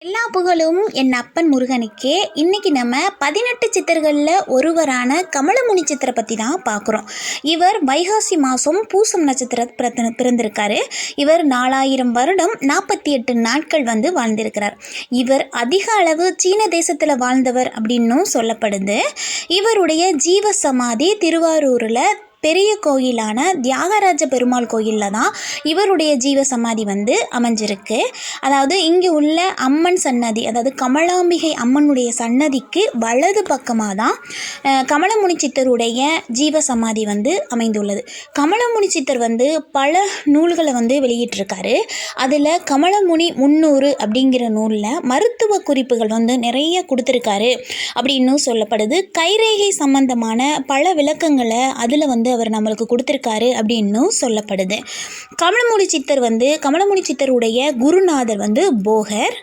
எல்லா புகழும் என் அப்பன் முருகனுக்கே. இன்னைக்கு நம்ம 18 சித்தர்களில் ஒருவரான கமலமுனி சித்தரை பற்றி தான் பார்க்குறோம். இவர் வைகாசி மாதம் பூசம் நட்சத்திர பிறந்திருக்காரு. இவர் 4000 வருடம் 48 நாட்கள் வாழ்ந்திருக்கிறார். இவர் அதிக அளவு சீன தேசத்தில் வாழ்ந்தவர் அப்படின்னும் சொல்லப்படுது. இவருடைய ஜீவ சமாதி திருவாரூரில் பெரிய கோயிலான தியாகராஜ பெருமாள் கோயிலில் தான் இவருடைய ஜீவ சமாதி அமைஞ்சிருக்கு. அதாவது இங்கே உள்ள அம்மன் சன்னதி, அதாவது கமலாம்பிகை அம்மனுடைய சன்னதிக்கு வலது பக்கமாக தான் கமலமுனி சித்தருடைய ஜீவ சமாதி அமைந்துள்ளது. கமலமுனி சித்தர் பல நூல்களை வெளியிட்டிருக்காரு. அதில் கமலமுனி 300 அப்படிங்கிற நூலில் மருத்துவ குறிப்புகள் நிறைய கொடுத்துருக்காரு அப்படின்னு சொல்லப்படுது. கைரேகை சம்பந்தமான பல விளக்கங்களை அதில் அவர் நம்மளுக்கு கொடுத்துருக்காரு அப்படின்னு சொல்லப்படுது. கமலமுனி சித்தருடைய குருநாதர் போகர்.